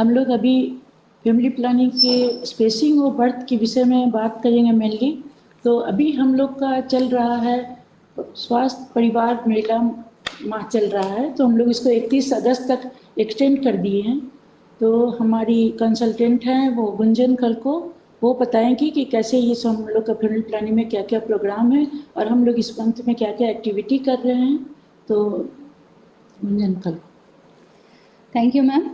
हम लोग अभी फैमिली प्लानिंग के स्पेसिंग और बर्थ के विषय में बात करेंगे मेनली। तो अभी हम लोग का चल रहा है स्वास्थ्य परिवार महिला माह चल रहा है, तो हम लोग इसको 31 अगस्त तक एक्सटेंड कर दिए हैं। तो हमारी कंसल्टेंट हैं वो गुंजन कल को वो बताएंगी कि कैसे ये सब हम लोग का फैमिली प्लानिंग में क्या क्या प्रोग्राम है और हम लोग इस मंथ में क्या क्या एक्टिविटी कर रहे हैं। तो गुंजन कल। Thank you ma'am.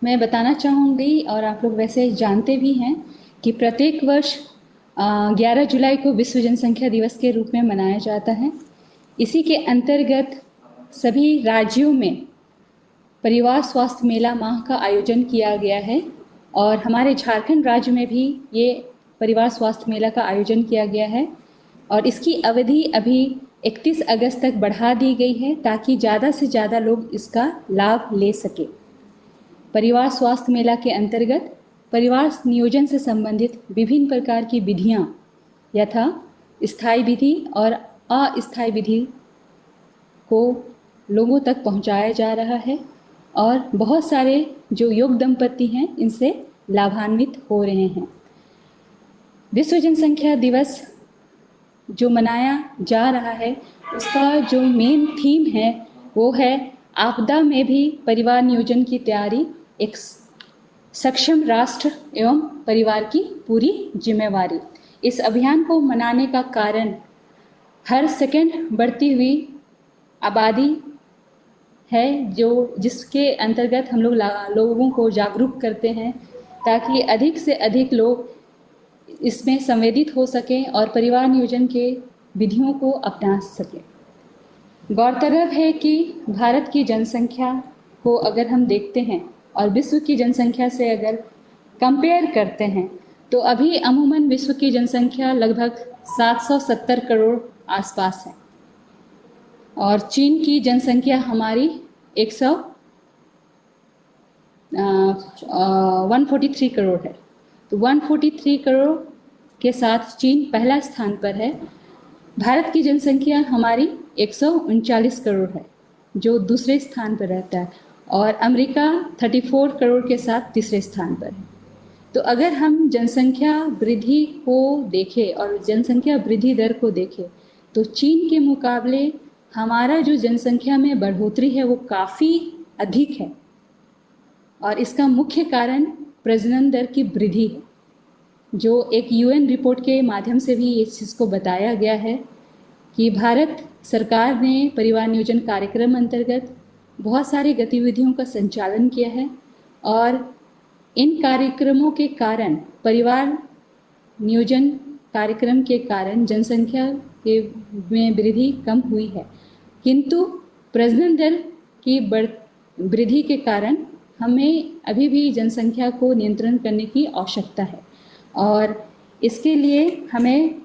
मैं बताना चाहूँगी और आप लोग वैसे जानते भी हैं कि प्रत्येक वर्ष 11 जुलाई को विश्व जनसंख्या दिवस के रूप में मनाया जाता है। इसी के अंतर्गत सभी राज्यों में परिवार स्वास्थ्य मेला माह का आयोजन किया गया है और हमारे झारखंड राज्य में भी ये परिवार स्वास्थ्य मेला का आयोजन किया गया है और इसकी अवधि अभी 31 अगस्त तक बढ़ा दी गई है ताकि ज़्यादा से ज़्यादा लोग इसका लाभ ले सके। परिवार स्वास्थ्य मेला के अंतर्गत परिवार नियोजन से संबंधित विभिन्न प्रकार की विधियाँ यथा स्थायी विधि और अस्थायी विधि को लोगों तक पहुँचाया जा रहा है और बहुत सारे जो योग दंपति हैं इनसे लाभान्वित हो रहे हैं। विश्व जनसंख्या दिवस जो मनाया जा रहा है उसका जो मेन थीम है वो है आपदा में भी परिवार नियोजन की तैयारी, एक सक्षम राष्ट्र एवं परिवार की पूरी जिम्मेवारी। इस अभियान को मनाने का कारण हर सेकंड बढ़ती हुई आबादी है जिसके अंतर्गत हम लोग लोगों को जागरूक करते हैं ताकि अधिक से अधिक लोग इसमें संवेदित हो सकें और परिवार नियोजन के विधियों को अपना सकें। गौरतलब है कि भारत की जनसंख्या को अगर हम देखते हैं और विश्व की जनसंख्या से अगर कंपेयर करते हैं तो अभी अमूमन विश्व की जनसंख्या लगभग 770 करोड़ आसपास है और चीन की जनसंख्या हमारी 143 करोड़ है। तो 143 करोड़ के साथ चीन पहला स्थान पर है। भारत की जनसंख्या हमारी 139 करोड़ है जो दूसरे स्थान पर रहता है और अमेरिका 34 करोड़ के साथ तीसरे स्थान पर है। तो अगर हम जनसंख्या वृद्धि को देखें और जनसंख्या वृद्धि दर को देखें तो चीन के मुकाबले हमारा जो जनसंख्या में बढ़ोतरी है वो काफ़ी अधिक है और इसका मुख्य कारण प्रजनन दर की वृद्धि है, जो एक यूएन रिपोर्ट के माध्यम से भी इस चीज़ को बताया गया है कि भारत सरकार ने परिवार नियोजन कार्यक्रम अंतर्गत बहुत सारी गतिविधियों का संचालन किया है और इन कार्यक्रमों के कारण परिवार नियोजन कार्यक्रम के कारण जनसंख्या में वृद्धि कम हुई है, किंतु प्रजनन दर की वृद्धि के कारण हमें अभी भी जनसंख्या को नियंत्रण करने की आवश्यकता है और इसके लिए हमें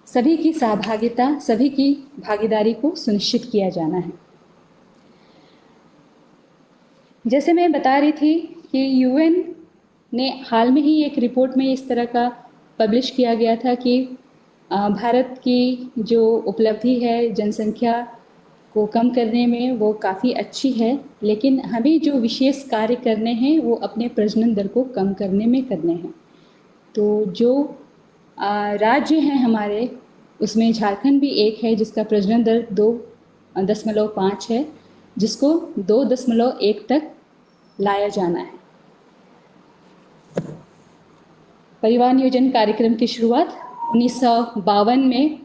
सभी की सहभागिता, सभी की भागीदारी को सुनिश्चित किया जाना है। जैसे मैं बता रही थी कि यूएन ने हाल में ही एक रिपोर्ट में इस तरह का पब्लिश किया गया था कि भारत की जो उपलब्धि है जनसंख्या को कम करने में वो काफ़ी अच्छी है, लेकिन हमें जो विशेष कार्य करने हैं वो अपने प्रजनन दर को कम करने में करने हैं। तो जो राज्य हैं हमारे उसमें झारखंड भी एक है जिसका प्रजनन दर 2.5 है, जिसको 2.1 तक लाया जाना है। परिवार नियोजन कार्यक्रम की शुरुआत 1952 में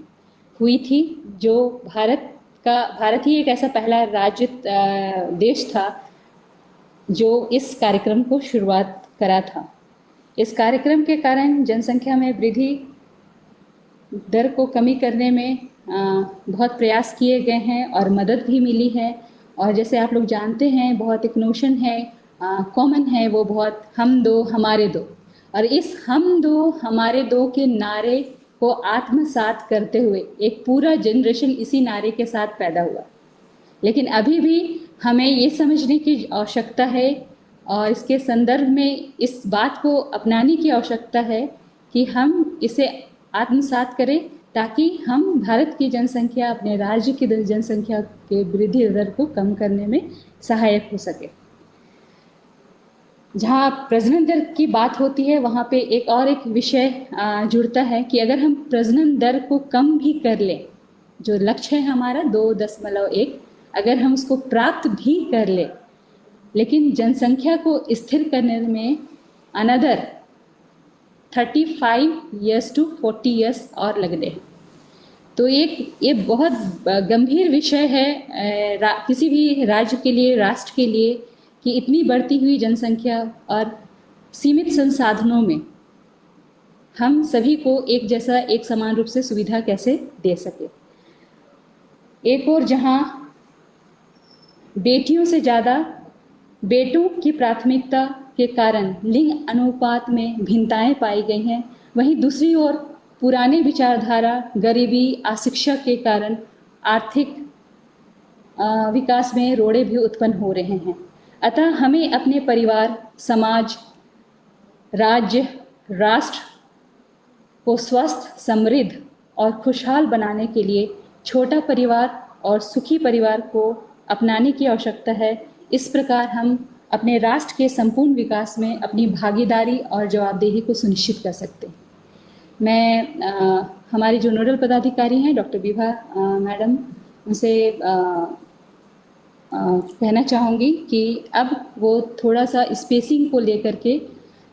हुई थी, जो भारत ही एक ऐसा पहला राज्य देश था जो इस कार्यक्रम को शुरुआत करा था। इस कार्यक्रम के कारण जनसंख्या में वृद्धि दर को कमी करने में बहुत प्रयास किए गए हैं और मदद भी मिली है। और जैसे आप लोग जानते हैं बहुत एक नोशन है कॉमन है, वो बहुत हम दो हमारे दो, और इस हम दो हमारे दो के नारे को आत्मसात करते हुए एक पूरा जनरेशन इसी नारे के साथ पैदा हुआ। लेकिन अभी भी हमें ये समझने की आवश्यकता है और इसके संदर्भ में इस बात को अपनाने की आवश्यकता है कि हम इसे आत्मसात करें ताकि हम भारत की जनसंख्या, अपने राज्य की जनसंख्या के वृद्धि दर को कम करने में सहायक हो सके। जहाँ प्रजनन दर की बात होती है वहाँ पे एक विषय जुड़ता है कि अगर हम प्रजनन दर को कम भी कर लें, जो लक्ष्य है हमारा 2.1, अगर हम उसको प्राप्त भी कर लें, लेकिन जनसंख्या को स्थिर करने में अनदर 35 ईयर्स टू 40 ईयर्स और लगने हैं। तो ये बहुत गंभीर विषय है किसी भी राज्य के लिए, राष्ट्र के लिए, कि इतनी बढ़ती हुई जनसंख्या और सीमित संसाधनों में हम सभी को एक जैसा, एक समान रूप से सुविधा कैसे दे सके। एक और जहां बेटियों से ज़्यादा बेटों की प्राथमिकता के कारण लिंग अनुपात में भिन्नताएं पाई गई हैं, वहीं दूसरी ओर पुराने विचारधारा, गरीबी, अशिक्षा के कारण आर्थिक विकास में रोड़े भी उत्पन्न हो रहे हैं। अतः हमें अपने परिवार, समाज, राज्य, राष्ट्र को स्वस्थ, समृद्ध और खुशहाल बनाने के लिए छोटा परिवार और सुखी परिवार को अपनाने की आवश्यकता है। इस प्रकार हम अपने राष्ट्र के संपूर्ण विकास में अपनी भागीदारी और जवाबदेही को सुनिश्चित कर सकते हैं। मैं हमारी जो नोडल पदाधिकारी हैं डॉक्टर विभा मैडम, उनसे कहना चाहूँगी कि अब वो थोड़ा सा स्पेसिंग को लेकर के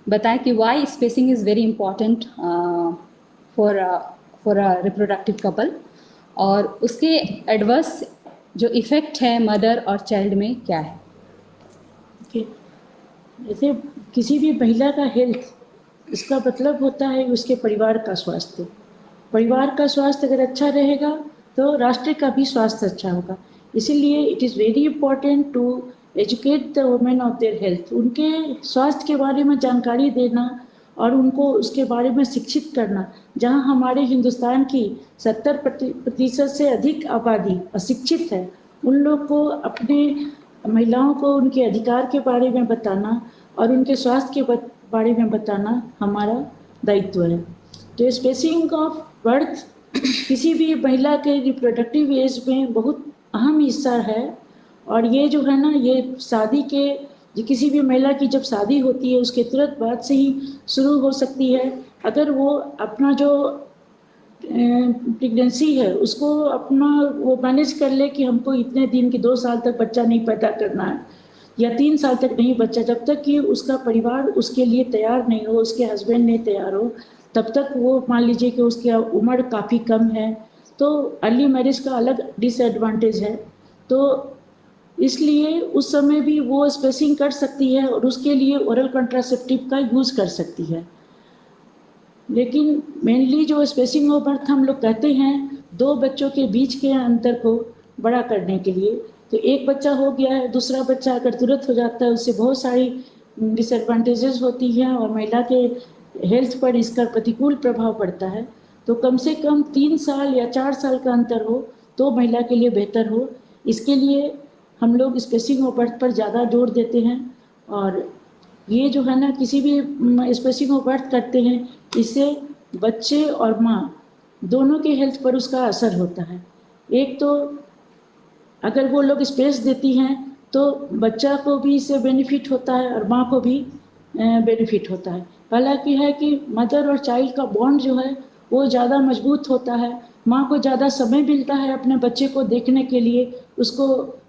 बताएं कि Y spacing is very important for a reproductive couple, और उसके एडवर्स जो इफ़ेक्ट है मदर और चाइल्ड में क्या है। ओके, जैसे किसी भी महिला का हेल्थ, इसका मतलब होता है उसके परिवार का स्वास्थ्य। परिवार का स्वास्थ्य अगर अच्छा रहेगा तो राष्ट्र का भी स्वास्थ्य अच्छा होगा। इसीलिए it is very important to educate the women of their health. उनके स्वास्थ्य के बारे में जानकारी देना और उनको उसके बारे में शिक्षित करना। जहां हमारे हिंदुस्तान की 70% से अधिक आबादी अशिक्षित है, उन लोग को अपने महिलाओं को उनके अधिकार के बारे में बताना और उनके स्वास्थ्य के बारे में बताना हमारा दायित्व है। तो स्पेसिंग ऑफ बर्थ किसी भी महिला के रिप्रोडक्टिव एज में बहुत अहम हिस्सा है। और ये जो है ना, ये शादी के किसी भी महिला की जब शादी होती है उसके तुरंत बाद से ही शुरू हो सकती है। अगर वो अपना जो प्रेगनेंसी है उसको अपना वो मैनेज कर ले कि हमको इतने दिन की 2 साल तक बच्चा नहीं पैदा करना है या 3 साल तक नहीं बच्चा, जब तक कि उसका परिवार उसके लिए तैयार नहीं हो, उसके हस्बैंड नहीं तैयार हो, तब तक वो मान लीजिए कि उसकी उम्र काफ़ी कम है, तो अर्ली मैरिज का अलग डिसएडवांटेज है। तो इसलिए उस समय भी वो स्पेसिंग कर सकती है और उसके लिए ओरल कंट्रासेप्टिव का यूज़ कर सकती है। लेकिन मेनली जो स्पेसिंग ऑफ बर्थ हम लोग कहते हैं 2 बच्चों के बीच के अंतर को बड़ा करने के लिए। तो एक बच्चा हो गया है, दूसरा बच्चा अगर तुरंत हो जाता है उससे बहुत सारी डिसएडवांटेजेस होती हैं और महिला के हेल्थ पर इसका प्रतिकूल प्रभाव पड़ता है। तो कम से कम 3 साल या 4 साल का अंतर हो तो महिला के लिए बेहतर हो। इसके लिए हम लोग स्पेसिंग ऑफ बर्थ पर ज़्यादा जोर देते हैं। और ये जो है ना, किसी भी स्पेसिंग ऑफ बर्थ करते हैं, इससे बच्चे और माँ दोनों के हेल्थ पर उसका असर होता है। एक तो अगर वो लोग स्पेस देती हैं तो बच्चा को भी इससे बेनिफिट होता है और माँ को भी बेनिफिट होता है। हालांकि है कि मदर और चाइल्ड का बॉन्ड जो है वो ज़्यादा मजबूत होता है। माँ को ज़्यादा समय मिलता है अपने बच्चे को देखने के लिए, उसको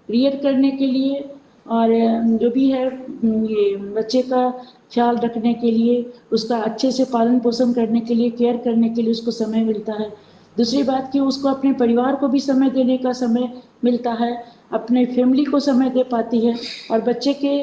रियर करने के लिए, और जो भी है ये बच्चे का ख्याल रखने के लिए, उसका अच्छे से पालन पोषण करने के लिए, केयर करने के लिए उसको समय मिलता है। दूसरी बात कि उसको अपने परिवार को भी समय देने का समय मिलता है, अपने फैमिली को समय दे पाती है, और बच्चे के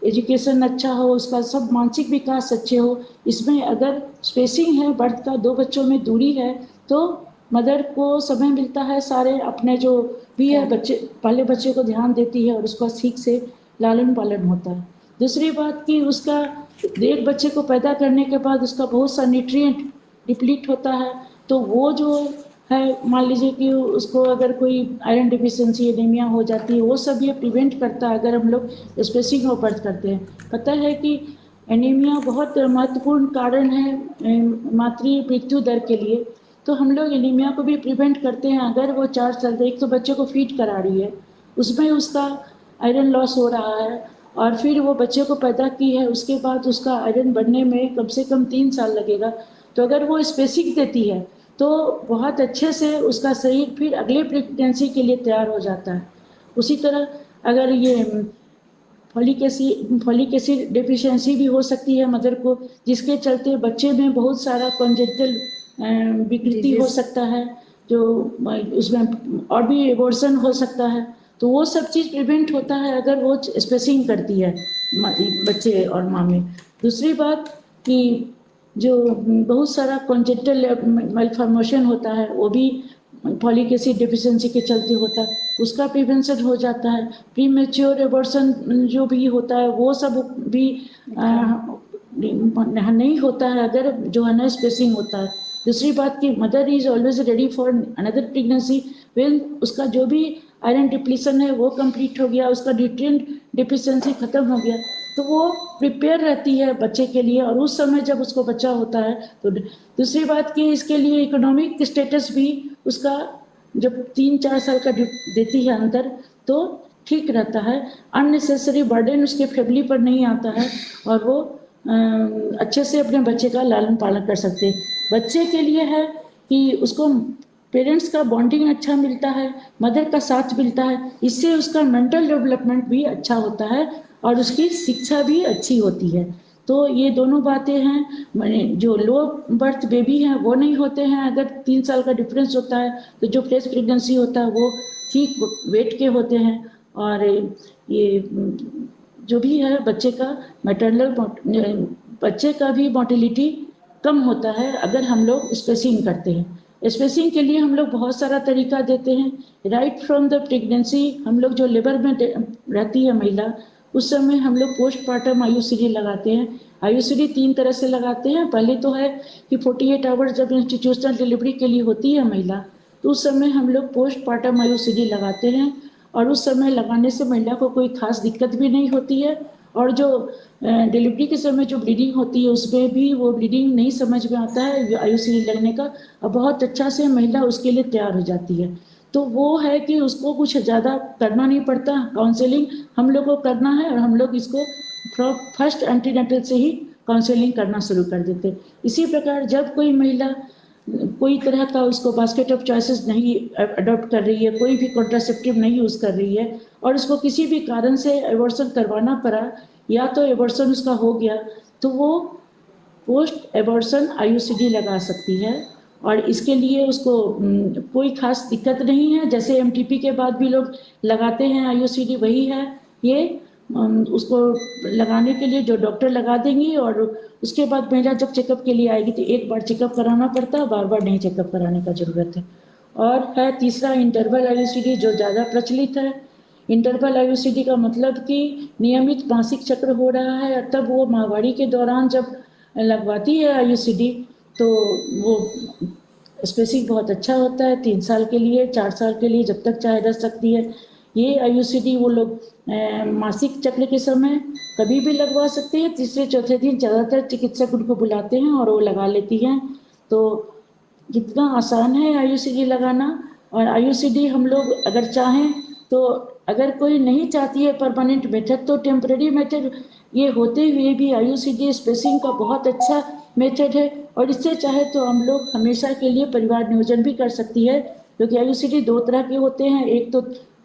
एजुकेशन अच्छा हो, उसका सब मानसिक विकास अच्छे हो। इसमें अगर स्पेसिंग है बर्थ का, 2 बच्चों में दूरी है, तो मदर को समय मिलता है सारे अपने जो भी है बच्चे, पहले बच्चे को ध्यान देती है और उसका ठीक से लालन पालन होता है। दूसरी बात कि उसका एक बच्चे को पैदा करने के बाद उसका बहुत सा न्यूट्रिएंट डिप्लीट होता है, तो वो जो है मान लीजिए कि उसको अगर कोई आयरन डिफिशिएंसी, एनीमिया हो जाती है, वो सब ये प्रिवेंट करता है अगर हम लोग स्पेसिंग ऑफ बर्थ करते हैं। पता है कि एनीमिया बहुत महत्वपूर्ण कारण है मातृ मृत्यु दर के लिए। तो हम लोग एनीमिया को भी प्रिवेंट करते हैं अगर वो 4 साल, एक तो बच्चे को फीड करा रही है, उसमें उसका आयरन लॉस हो रहा है और फिर वो बच्चे को पैदा की है, उसके बाद उसका आयरन बनने में कम से कम 3 साल लगेगा। तो अगर वो स्पेसिंग देती है तो बहुत अच्छे से उसका शरीर फिर अगले प्रेगनेंसी के लिए तैयार हो जाता है। उसी तरह अगर ये फॉलिक एसिड डेफिशिएंसी भी हो सकती है मदर को, जिसके चलते बच्चे में बहुत सारा कॉन्जेनिटल विकृति हो सकता है, जो उसमें और भी एबॉर्शन हो सकता है। तो वो सब चीज़ प्रिवेंट होता है अगर वो स्पेसिंग करती है बच्चे और माँ में। दूसरी बात कि जो बहुत सारा कॉन्जेनिटल malformation होता है, वो भी फॉलिक एसिड डेफिशिएंसी के चलते होता है, उसका प्रिवेंशन हो जाता है। प्रीमेच्योर एबॉर्शन जो भी होता है वो सब भी नहीं होता है अगर जो है ना स्पेसिंग होता है। दूसरी बात कि mother is always ready for another pregnancy when उसका जो भी आयरन डिप्लीशन है वो कंप्लीट हो गया, उसका न्यूट्रिएंट डिफिशिएंसी खत्म हो गया, तो वो प्रिपेयर रहती है बच्चे के लिए। और उस समय जब उसको बच्चा होता है तो दूसरी बात कि इसके लिए इकोनॉमिक स्टेटस भी उसका जब 3-4 साल का देती है अंतर तो ठीक रहता है, अननेसेसरी बर्डन उसके फैमिली पर नहीं आता है और वो अच्छे से अपने बच्चे का लालन पालन कर सकते हैं। बच्चे के लिए है कि उसको पेरेंट्स का बॉन्डिंग अच्छा मिलता है, मदर का साथ मिलता है, इससे उसका मेंटल डेवलपमेंट भी अच्छा होता है और उसकी शिक्षा भी अच्छी होती है। तो ये दोनों बातें हैं। मैंने जो लो बर्थ बेबी हैं वो नहीं होते हैं अगर 3 साल का डिफरेंस होता है, तो जो फ्रेश प्रेगनेंसी होता है वो ठीक वेट के होते हैं। और ये जो भी है बच्चे का मैटरनल बच्चे का भी मोटिलिटी कम होता है अगर हम लोग स्पेसिंग करते हैं। स्पेसिंग के लिए हम लोग बहुत सारा तरीका देते हैं। राइट फ्रॉम द प्रेगनेंसी हम लोग जो लेबर में रहती है महिला, उस समय हम लोग पोस्टमार्टम आईयूसीडी लगाते हैं। आईयूसीडी 3 तरह से लगाते हैं। पहले तो है कि 48 आवर्स जब इंस्टीट्यूशनल डिलीवरी के लिए होती है महिला, तो उस समय हम लोग पोस्टमार्टम आईयूसीडी लगाते हैं और उस समय लगाने से महिला को कोई खास दिक्कत भी नहीं होती है। और जो डिलीवरी के समय जो ब्लीडिंग होती है उसमें भी वो ब्लीडिंग नहीं समझ में आता है आईयूसीडी लगने का, और बहुत अच्छा से महिला उसके लिए तैयार हो जाती है। तो वो है कि उसको कुछ ज़्यादा करना नहीं पड़ता, काउंसलिंग हम लोग को करना है और हम लोग इसको फर्स्ट एंटीनेटल से ही काउंसलिंग करना शुरू कर देते। इसी प्रकार जब कोई महिला कोई तरह का उसको बास्केट ऑफ चॉइसेस नहीं अडॉप्ट कर रही है, कोई भी कॉन्ट्रासेप्टिव नहीं यूज़ कर रही है और उसको किसी भी कारण से एबॉर्शन करवाना पड़ा या तो एबॉर्शन उसका हो गया, तो वो पोस्ट एबॉर्शन आईयूसीडी लगा सकती है। और इसके लिए उसको कोई खास दिक्कत नहीं है। जैसे एमटीपी के बाद भी लोग लगाते हैं आईयूसीडी, वही है ये। उसको लगाने के लिए जो डॉक्टर लगा देंगी और उसके बाद महिला जब चेकअप के लिए आएगी तो एक बार चेकअप कराना पड़ता है, बार बार नहीं चेकअप कराने का ज़रूरत है। और है तीसरा इंटरवल आईयूसीडी जो ज़्यादा प्रचलित है। इंटरवल आईयूसीडी का मतलब कि नियमित मासिक चक्र हो रहा है तब वो माहवारी के दौरान जब लगवाती है आईयूसीडी तो वो स्पेसिंग बहुत अच्छा होता है। 3 साल के लिए, 4 साल के लिए, जब तक चाहे रह सकती है। ये आईयूसीडी वो लोग मासिक चक्र के समय कभी भी लगवा सकते हैं। तीसरे चौथे दिन ज़्यादातर चिकित्सक उनको बुलाते हैं और वो लगा लेती हैं। तो कितना आसान है आईयूसीडी लगाना। और आईयूसीडी हम लोग अगर चाहें तो, अगर कोई नहीं चाहती है परमानेंट मेथड, तो टेम्परेरी मेथड ये होते हुए भी आईयूसीडी स्पेसिंग का बहुत अच्छा मेथड है। और इससे चाहे तो हम लोग हमेशा के लिए परिवार नियोजन भी कर सकती है, क्योंकि आईयूसीडी 2 तरह के होते हैं। एक तो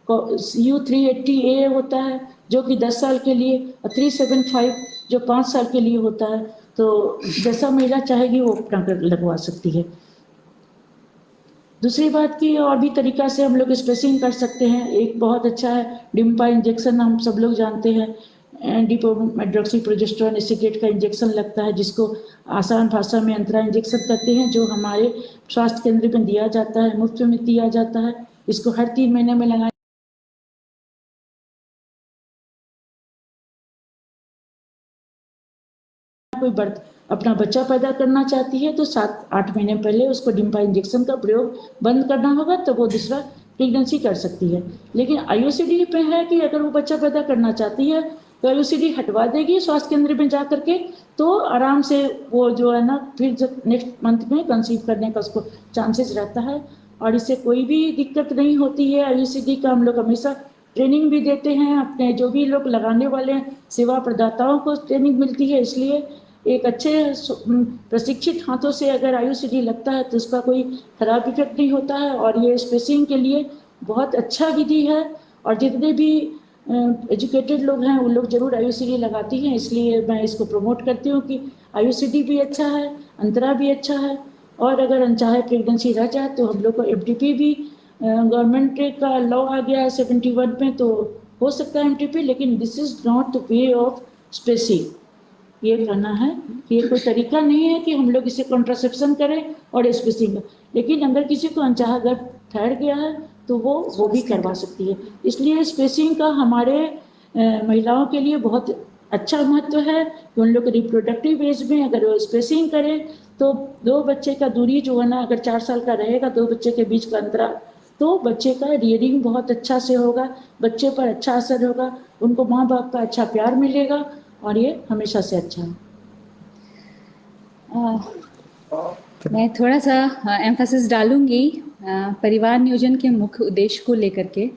U380A होता है जो कि 10 साल के लिए, और 375 जो 5 साल के लिए होता है। तो जैसा महिला चाहेगी वो अपना लगवा सकती है। दूसरी बात की और भी तरीका से हम लोग स्पेसिंग कर सकते हैं। एक बहुत अच्छा है डिम्पा इंजेक्शन, हम सब लोग जानते हैं। डिपोमेड्रोक्सीप्रोजेस्टेरोन एसीटेट का इंजेक्शन लगता है, जिसको आसान भाषा में अंतरा इंजेक्शन कहते हैं, जो हमारे स्वास्थ्य केंद्र में दिया जाता है, मुफ्त में दिया जाता है। इसको हर 3 महीने में लगाना। कोई बर्थ अपना बच्चा पैदा करना चाहती है तो 7-8 महीने पहले उसको डिम्पा इंजेक्शन का प्रयोग बंद करना होगा, तब वो दूसरा प्रेगनेंसी कर सकती है। लेकिन आईयूसीडी पे है कि अगर वो बच्चा पैदा करना चाहती है तो आईयूसीडी हटवा देगी स्वास्थ्य केंद्र में जा करके, तो आराम से वो जो है ना फिर जब नेक्स्ट मंथ में कंसीव करने का उसको चांसेस रहता है। और इससे कोई भी दिक्कत नहीं होती है। आईयूसीडी का हम लोग हमेशा ट्रेनिंग भी देते हैं, अपने जो भी लोग लगाने वाले हैं सेवा प्रदाताओं को ट्रेनिंग मिलती है। इसलिए एक अच्छे प्रशिक्षित हाथों से अगर IUCD लगता है तो उसका कोई खराब इफेक्ट नहीं होता है, और ये स्पेसिंग के लिए बहुत अच्छा विधि है। और जितने भी एजुकेटेड लोग हैं वो लोग जरूर IUCD लगाती हैं, इसलिए मैं इसको प्रमोट करती हूँ कि IUCD भी अच्छा है, अंतरा भी अच्छा है। और अगर अनचाहे प्रेगनेंसी रह जाए तो हम लोग को FDP भी गवर्नमेंट का लॉ आ गया है 71 में, तो हो सकता है MTP, लेकिन this is not the way of spacing. ये कहना है कि ये कोई तरीका नहीं है कि हम लोग इसे कॉन्ट्रासेप्शन करें और स्पेसिंग, लेकिन अगर किसी को अनचाहा गर्भ ठहर गया है तो वो भी करवा सकती है। इसलिए स्पेसिंग का हमारे महिलाओं के लिए बहुत अच्छा महत्व है कि उन लोग रिप्रोडक्टिव एज में अगर वो स्पेसिंग करें तो 2 बच्चे का दूरी जो है ना, अगर 4 साल का रहेगा 2 बच्चे के बीच का अंतराल, तो बच्चे का रियरिंग बहुत अच्छा से होगा, बच्चे पर अच्छा असर होगा, उनको माँ बाप का अच्छा प्यार मिलेगा, और ये हमेशा से अच्छा है। मैं थोड़ा सा एम्फेसिस डालूंगी परिवार नियोजन के मुख्य उद्देश्य को लेकर के।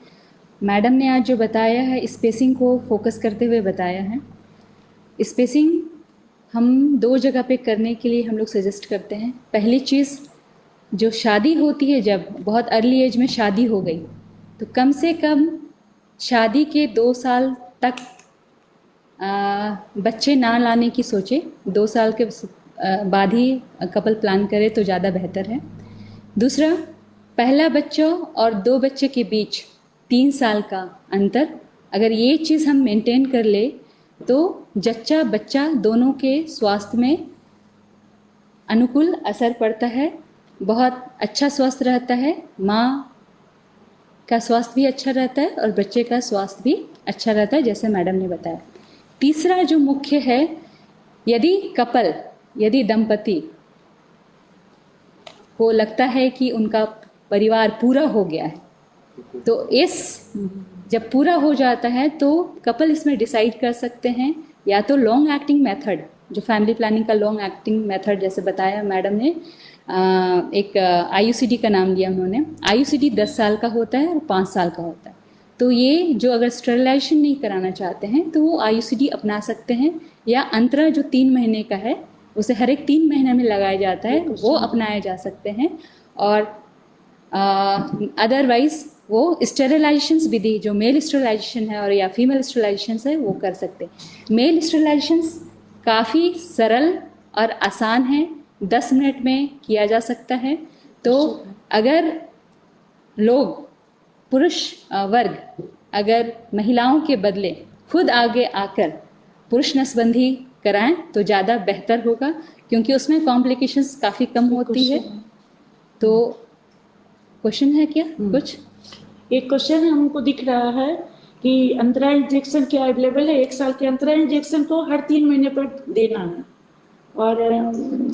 मैडम ने आज जो बताया है स्पेसिंग को फोकस करते हुए बताया है। स्पेसिंग हम 2 जगह पे करने के लिए हम लोग सजेस्ट करते हैं। पहली चीज़, जो शादी होती है, जब बहुत अर्ली एज में शादी हो गई तो कम से कम शादी के 2 साल तक बच्चे ना लाने की सोचे। 2 साल के बाद ही कपल प्लान करे तो ज़्यादा बेहतर है। दूसरा, पहला बच्चा और 2 बच्चे के बीच 3 साल का अंतर, अगर ये चीज़ हम मेंटेन कर ले तो जच्चा बच्चा दोनों के स्वास्थ्य में अनुकूल असर पड़ता है, बहुत अच्छा स्वास्थ्य रहता है, माँ का स्वास्थ्य भी अच्छा रहता है और बच्चे का स्वास्थ्य भी अच्छा रहता है, जैसे मैडम ने बताया। तीसरा जो मुख्य है, यदि दंपति को लगता है कि उनका परिवार पूरा हो गया है तो जब पूरा हो जाता है तो कपल इसमें डिसाइड कर सकते हैं या तो लॉन्ग एक्टिंग मेथड, जो फैमिली प्लानिंग का लॉन्ग एक्टिंग मेथड जैसे बताया मैडम ने, एक IUCD का नाम लिया उन्होंने। IUCD 10 साल का होता है और 5 साल का होता है। तो ये जो अगर स्टेरिलाइजेशन नहीं कराना चाहते हैं तो वो IUCD अपना सकते हैं, या अंतरा जो 3 महीने का है उसे हर एक 3 महीने में लगाया जाता है, वो अपनाए जा सकते हैं। और अदरवाइज वो स्टेरिलाइजेशन विधि जो मेल स्टेरिलाइजेशन है और या फीमेल स्टेरिलाइजेशन है वो कर सकते हैं। मेल स्टेरिलाइजेशन काफ़ी सरल और आसान है, 10 मिनट में किया जा सकता है। तो अगर लोग पुरुष वर्ग अगर महिलाओं के बदले खुद आगे आकर पुरुष नसबंदी कराएं तो ज़्यादा बेहतर होगा, क्योंकि उसमें कॉम्प्लिकेशंस काफ़ी कम होती है। तो क्वेश्चन है क्या कुछ? एक क्वेश्चन हमको दिख रहा है कि अंतरा इंजेक्शन क्या अवेलेबल है? 1 साल के अंतरा इंजेक्शन को हर 3 महीने पर देना है, और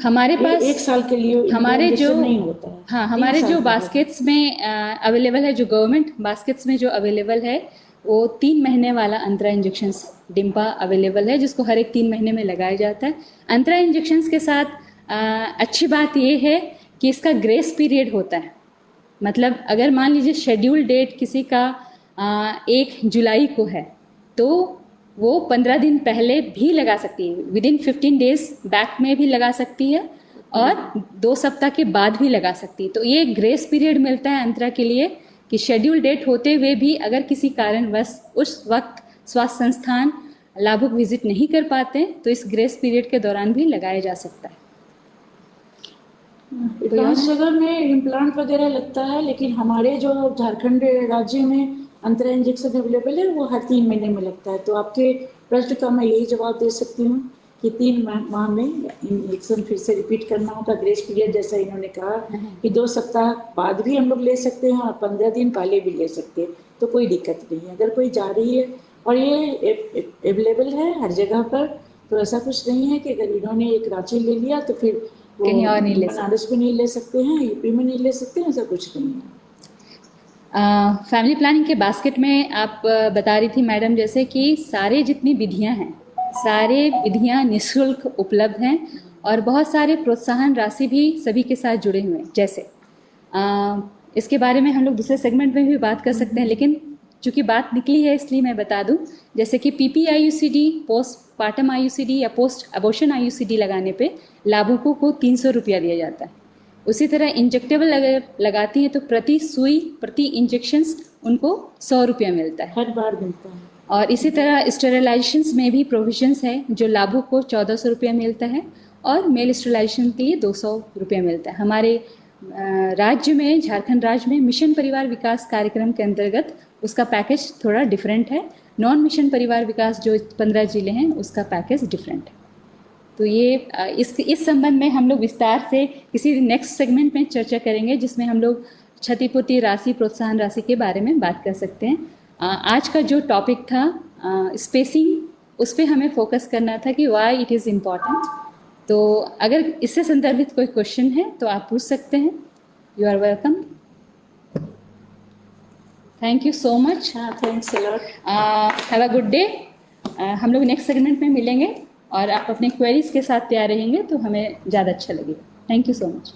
हमारे पास 1 साल के लिए हमारे जो नहीं होता है। हाँ, हमारे जो बास्केट्स में अवेलेबल है, जो गवर्नमेंट बास्केट्स में जो अवेलेबल है वो 3 महीने वाला अंतरा इंजेक्शंस डिम्पा अवेलेबल है, जिसको हर एक 3 महीने में लगाया जाता है। अंतरा इंजेक्शंस के साथ अच्छी बात ये है कि इसका ग्रेस पीरियड होता है। मतलब अगर मान लीजिए शेड्यूल डेट किसी का 1 जुलाई को है तो वो 15 दिन पहले भी लगा सकती है, विदिन 15 डेज बैक में भी लगा सकती है और 2 सप्ताह के बाद भी लगा सकती है। तो ये ग्रेस पीरियड मिलता है अंतरा के लिए कि शेड्यूल डेट होते हुए भी अगर किसी कारणवश उस वक्त स्वास्थ्य संस्थान लाभुक विजिट नहीं कर पाते तो इस ग्रेस पीरियड के दौरान भी लगाया जा सकता है। अधिकांश जगह में इम्प्लांट वगैरह लगता है, लेकिन हमारे जो झारखंड राज्य में अंतरा इंजेक्शन अवेलेबल है वो हर 3 महीने में लगता है। तो आपके प्रश्न का मैं यही जवाब दे सकती हूँ कि 3 माह में इंजेक्शन फिर से रिपीट करना होगा। ग्रेस पीरियड जैसा इन्होंने कहा कि 2 सप्ताह बाद भी हम लोग ले सकते हैं और 15 दिन पहले भी ले सकते हैं, तो कोई दिक्कत नहीं है। अगर कोई जा रही है और ये अवेलेबल है हर जगह पर, तो ऐसा कुछ नहीं है कि अगर इन्होंने एक रांची ले लिया तो फिर कहीं और नहीं ले सकते, बनारस में नहीं ले सकते हैं, यूपी में नहीं ले सकते हैं, ऐसा कुछ नहीं है। फैमिली प्लानिंग के बास्केट में आप बता रही थी मैडम जैसे कि सारे जितनी विधियां हैं सारे विधियां निःशुल्क उपलब्ध हैं और बहुत सारे प्रोत्साहन राशि भी सभी के साथ जुड़े हुए हैं। जैसे इसके बारे में हम लोग दूसरे सेगमेंट में भी बात कर सकते हैं, लेकिन चूँकि बात निकली है इसलिए मैं बता दूं, जैसे कि PPIUCD, पोस्टपार्टम IUCD या पोस्ट अबॉर्शन IUCD लगाने पे लाभुकों को 300 रुपया दिया जाता है। उसी तरह इंजेक्टेबल अगर लगाती हैं तो प्रति सुई, प्रति इंजेक्शन्स उनको 100 रुपया मिलता है। हर बार मिलता है। और इसी तरह स्टेरिलाइजेशंस में भी प्रोविजंस है, जो लाभुक को 1400 रुपया मिलता है और मेल स्टेरिलाइजेशन के लिए 200 रुपया मिलता है। हमारे राज्य में, झारखंड राज्य में मिशन परिवार विकास कार्यक्रम के अंतर्गत उसका पैकेज थोड़ा डिफरेंट है। नॉन मिशन परिवार विकास जो 15 जिले हैं उसका पैकेज डिफरेंट है। तो ये इस संबंध में हम लोग विस्तार से किसी नेक्स्ट सेगमेंट में चर्चा करेंगे, जिसमें हम लोग क्षतिपूर्ति राशि, प्रोत्साहन राशि के बारे में बात कर सकते हैं। आज का जो टॉपिक था स्पेसिंग, उस पर हमें फोकस करना था कि वाई इट इज़ इम्पॉर्टेंट। तो अगर इससे संदर्भित कोई क्वेश्चन है तो आप पूछ सकते हैं। You are welcome. Thank you so much. हाँ, thanks a lot. Have a good day. हम लोग नेक्स्ट सेगमेंट में मिलेंगे और आप अपने क्वेरीज के साथ तैयार रहेंगे तो हमें ज़्यादा अच्छा लगेगा। Thank you so much.